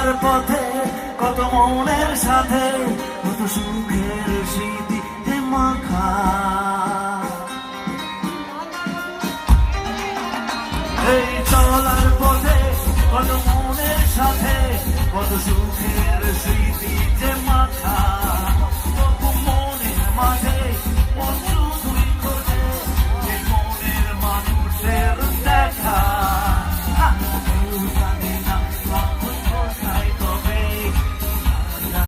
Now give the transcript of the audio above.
চলার পথে কত মনের সাথে কত সুখের স্মৃতি মাখা। এই চলার পথে কত মনের সাথে কত সুখের স্মৃতি যে মাখা।